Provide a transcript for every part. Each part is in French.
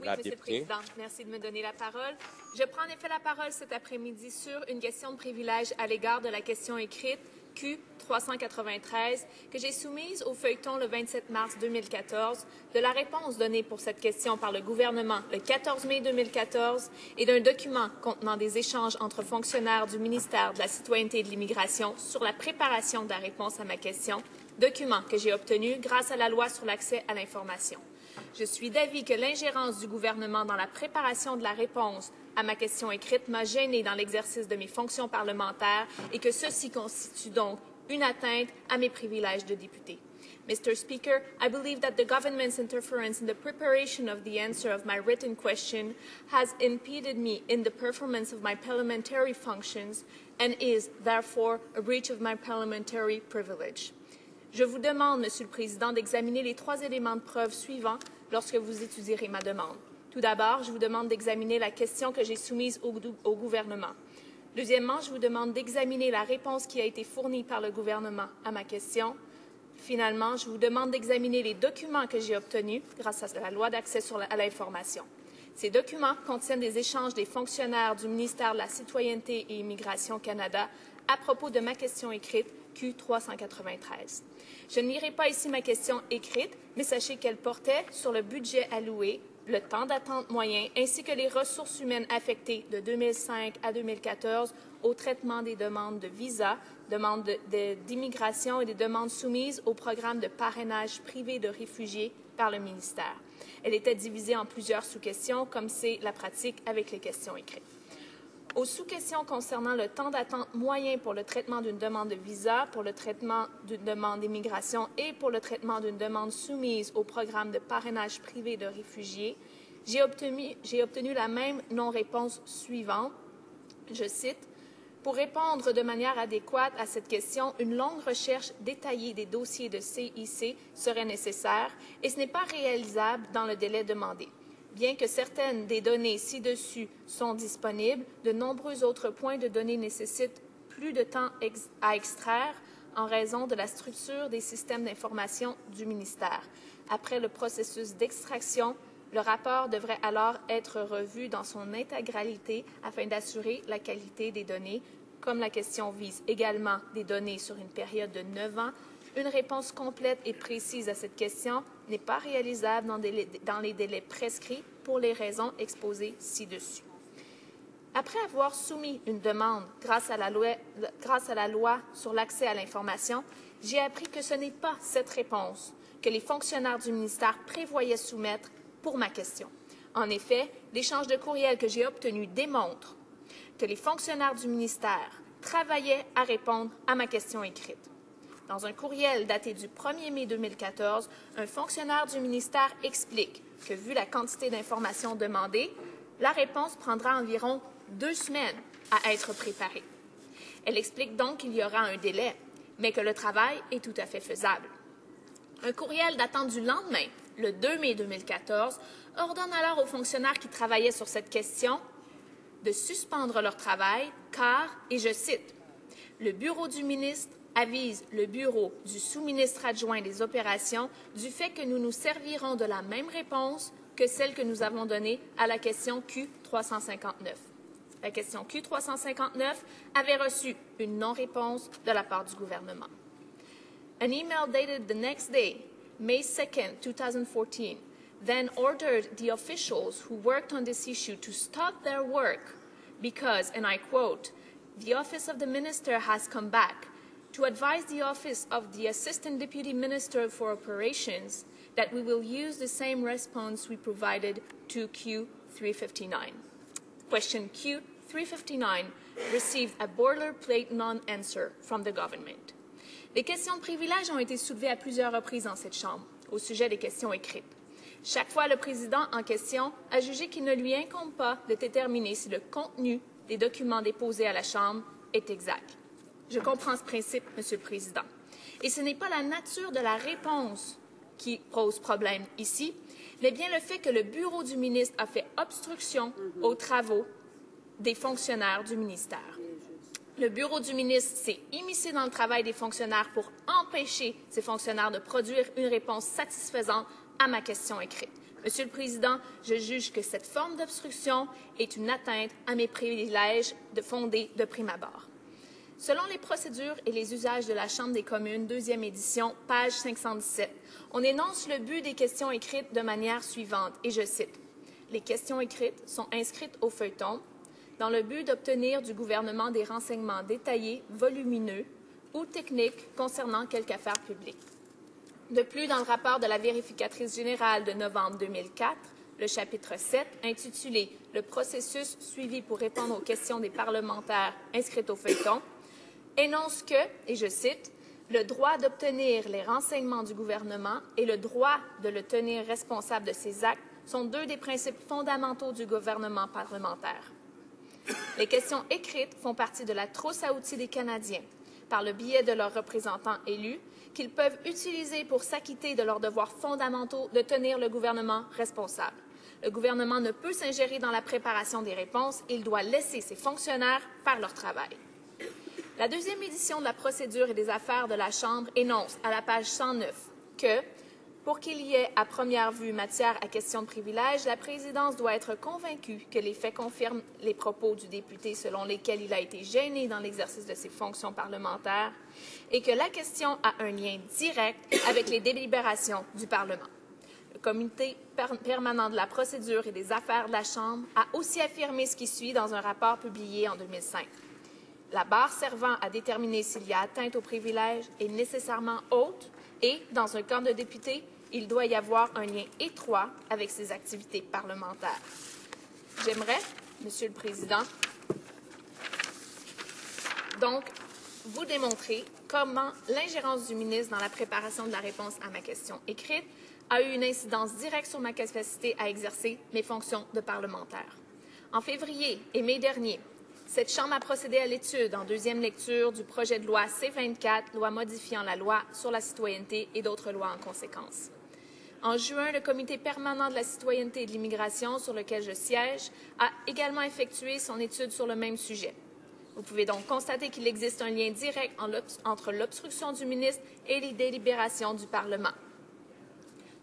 Oui, la Monsieur le députée. Président, merci de me donner la parole. Je prends en effet la parole cet après-midi sur une question de privilège à l'égard de la question écrite Q393 que j'ai soumise au feuilleton le 27 mars 2014, de la réponse donnée pour cette question par le gouvernement le 14 mai 2014 et d'un document contenant des échanges entre fonctionnaires du ministère de la Citoyenneté et de l'Immigration sur la préparation de la réponse à ma question, document que j'ai obtenu grâce à la loi sur l'accès à l'information. Je suis d'avis que l'ingérence du gouvernement dans la préparation de la réponse à ma question écrite m'a gênée dans l'exercice de mes fonctions parlementaires et que ceci constitue donc une atteinte à mes privilèges de député. Mr. Speaker, I believe that the government's interference in the preparation of the answer of my written question has impeded me in the performance of my parliamentary functions and is, therefore, a breach of my parliamentary privilege. Je vous demande, Monsieur le Président, d'examiner les 3 éléments de preuve suivants lorsque vous étudierez ma demande. Tout d'abord, je vous demande d'examiner la question que j'ai soumise au gouvernement. Deuxièmement, je vous demande d'examiner la réponse qui a été fournie par le gouvernement à ma question. Finalement, je vous demande d'examiner les documents que j'ai obtenus grâce à la loi d'accès à l'information. Ces documents contiennent des échanges des fonctionnaires du ministère de la Citoyenneté et Immigration Canada à propos de ma question écrite Q393. Je ne lirai pas ici ma question écrite, mais sachez qu'elle portait sur le budget alloué, le temps d'attente moyen, ainsi que les ressources humaines affectées de 2005 à 2014 au traitement des demandes de visa, demandes d'immigration et des demandes soumises au programme de parrainage privé de réfugiés par le ministère. Elle était divisée en plusieurs sous-questions, comme c'est la pratique avec les questions écrites. Aux sous-questions concernant le temps d'attente moyen pour le traitement d'une demande de visa, pour le traitement d'une demande d'immigration et pour le traitement d'une demande soumise au programme de parrainage privé de réfugiés, j'ai obtenu la même non-réponse suivante. Je cite, « Pour répondre de manière adéquate à cette question, une longue recherche détaillée des dossiers de CIC serait nécessaire et ce n'est pas réalisable dans le délai demandé. Bien que certaines des données ci-dessus sont disponibles, de nombreux autres points de données nécessitent plus de temps à extraire en raison de la structure des systèmes d'information du ministère. Après le processus d'extraction, le rapport devrait alors être revu dans son intégralité afin d'assurer la qualité des données. Comme la question vise également des données sur une période de 9 ans, une réponse complète et précise à cette question n'est pas réalisable dans les délais prescrits pour les raisons exposées ci-dessus. Après avoir soumis une demande grâce à la loi sur l'accès à l'information, j'ai appris que ce n'est pas cette réponse que les fonctionnaires du ministère prévoyaient soumettre pour ma question. En effet, l'échange de courriels que j'ai obtenu démontre que les fonctionnaires du ministère travaillaient à répondre à ma question écrite. Dans un courriel daté du 1er mai 2014, un fonctionnaire du ministère explique que, vu la quantité d'informations demandées, la réponse prendra environ 2 semaines à être préparée. Elle explique donc qu'il y aura un délai, mais que le travail est tout à fait faisable. Un courriel datant du lendemain, le 2 mai 2014, ordonne alors aux fonctionnaires qui travaillaient sur cette question de suspendre leur travail car, et je cite, « Le bureau du ministre avise le bureau du sous-ministre adjoint des opérations du fait que nous nous servirons de la même réponse que celle que nous avons donnée à la question Q359. La question Q359 avait reçu une non-réponse de la part du gouvernement. An email dated the next day, May 2nd, 2014, then ordered the officials who worked on this issue to stop their work because, and I quote, the office of the minister has come back to advise the office of the Assistant Deputy Minister for Operations that we will use the same response we provided to Q359. Question Q359 received a boilerplate non-answer from the government. Les questions de privilège ont été soulevées à plusieurs reprises dans cette Chambre au sujet des questions écrites. Chaque fois, le président en question a jugé qu'il ne lui incombe pas de déterminer si le contenu des documents déposés à la Chambre est exact. Je comprends ce principe, Monsieur le Président. Et ce n'est pas la nature de la réponse qui pose problème ici, mais bien le fait que le bureau du ministre a fait obstruction aux travaux des fonctionnaires du ministère. Le bureau du ministre s'est immiscé dans le travail des fonctionnaires pour empêcher ces fonctionnaires de produire une réponse satisfaisante à ma question écrite. Monsieur le Président, je juge que cette forme d'obstruction est une atteinte à mes privilèges fondés de prime abord. Selon les procédures et les usages de la Chambre des communes, 2e édition, page 517, on énonce le but des questions écrites de manière suivante, et je cite, « Les questions écrites sont inscrites au feuilleton dans le but d'obtenir du gouvernement des renseignements détaillés, volumineux ou techniques concernant quelque affaire publique. » De plus, dans le rapport de la vérificatrice générale de novembre 2004, le chapitre 7, intitulé « Le processus suivi pour répondre aux questions des parlementaires inscrites au feuilleton », énonce que, et je cite, « Le droit d'obtenir les renseignements du gouvernement et le droit de le tenir responsable de ses actes sont deux des principes fondamentaux du gouvernement parlementaire. » Les questions écrites font partie de la trousse à outils des Canadiens, par le biais de leurs représentants élus, qu'ils peuvent utiliser pour s'acquitter de leurs devoirs fondamentaux de tenir le gouvernement responsable. Le gouvernement ne peut s'ingérer dans la préparation des réponses, il doit laisser ses fonctionnaires faire leur travail. La 2e édition de la procédure et des affaires de la Chambre énonce à la page 109 que, pour qu'il y ait à première vue matière à question de privilège, la présidence doit être convaincue que les faits confirment les propos du député selon lesquels il a été gêné dans l'exercice de ses fonctions parlementaires et que la question a un lien direct avec les délibérations du Parlement. Le comité permanent de la procédure et des affaires de la Chambre a aussi affirmé ce qui suit dans un rapport publié en 2005. La barre servant à déterminer s'il y a atteinte au privilège est nécessairement haute et, dans un corps de député, il doit y avoir un lien étroit avec ses activités parlementaires. J'aimerais, Monsieur le Président, donc vous démontrer comment l'ingérence du ministre dans la préparation de la réponse à ma question écrite a eu une incidence directe sur ma capacité à exercer mes fonctions de parlementaire. En février et mai dernier, cette Chambre a procédé à l'étude en 2e lecture du projet de loi C-24, loi modifiant la loi sur la citoyenneté et d'autres lois en conséquence. En juin, le Comité permanent de la citoyenneté et de l'immigration, sur lequel je siège, a également effectué son étude sur le même sujet. Vous pouvez donc constater qu'il existe un lien direct entre l'obstruction du ministre et les délibérations du Parlement.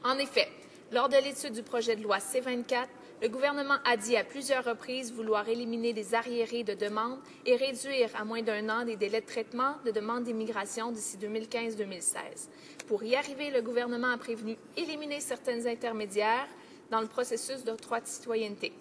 En effet, lors de l'étude du projet de loi C-24, le gouvernement a dit à plusieurs reprises vouloir éliminer les arriérés de demande et réduire à moins d'1 an les délais de traitement de demande d'immigration d'ici 2015-2016. Pour y arriver, le gouvernement a prévenu éliminer certaines intermédiaires dans le processus d'octroi de citoyenneté.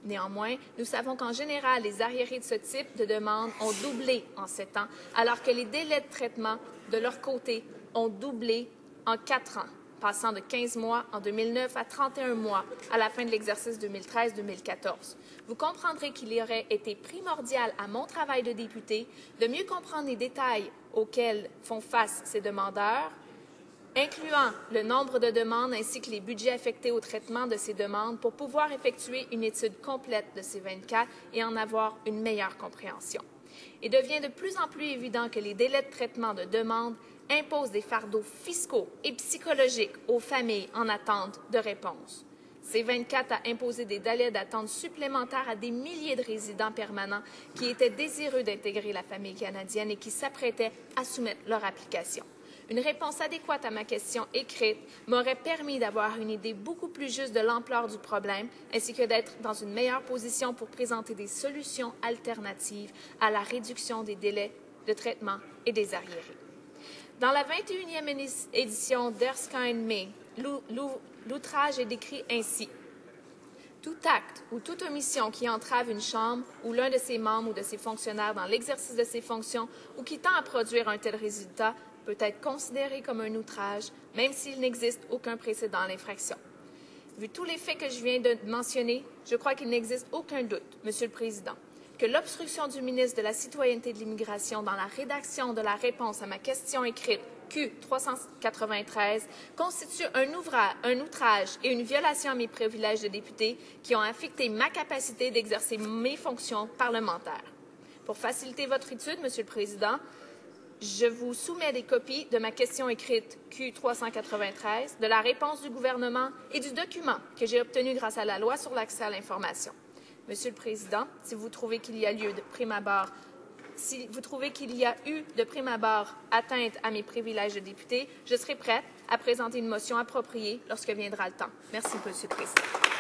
Néanmoins, nous savons qu'en général, les arriérés de ce type de demande ont doublé en 7 ans, alors que les délais de traitement, de leur côté, ont doublé en 4 ans, passant de 15 mois en 2009 à 31 mois à la fin de l'exercice 2013-2014. Vous comprendrez qu'il aurait été primordial à mon travail de député de mieux comprendre les détails auxquels font face ces demandeurs, incluant le nombre de demandes ainsi que les budgets affectés au traitement de ces demandes pour pouvoir effectuer une étude complète de ces 24 et en avoir une meilleure compréhension. Il devient de plus en plus évident que les délais de traitement de demandes imposent des fardeaux fiscaux et psychologiques aux familles en attente de réponse. C-24 a imposé des délais d'attente supplémentaires à des milliers de résidents permanents qui étaient désireux d'intégrer la famille canadienne et qui s'apprêtaient à soumettre leur application. Une réponse adéquate à ma question écrite m'aurait permis d'avoir une idée beaucoup plus juste de l'ampleur du problème, ainsi que d'être dans une meilleure position pour présenter des solutions alternatives à la réduction des délais de traitement et des arriérés. Dans la 21e édition d'Erskine May, l'outrage est décrit ainsi. Tout acte ou toute omission qui entrave une Chambre ou l'un de ses membres ou de ses fonctionnaires dans l'exercice de ses fonctions ou qui tend à produire un tel résultat peut être considéré comme un outrage, même s'il n'existe aucun précédent à l'infraction. Vu tous les faits que je viens de mentionner, je crois qu'il n'existe aucun doute, Monsieur le Président, que l'obstruction du ministre de la Citoyenneté et de l'Immigration dans la rédaction de la réponse à ma question écrite Q393 constitue un outrage et une violation à mes privilèges de député qui ont affecté ma capacité d'exercer mes fonctions parlementaires. Pour faciliter votre étude, Monsieur le Président, je vous soumets des copies de ma question écrite Q393, de la réponse du gouvernement et du document que j'ai obtenu grâce à la loi sur l'accès à l'information. Monsieur le Président, si vous trouvez qu'il y a lieu de prime abord, si vous trouvez qu'il y a eu de prime abord atteinte à mes privilèges de député, je serai prête à présenter une motion appropriée lorsque viendra le temps. Merci, M. le Président.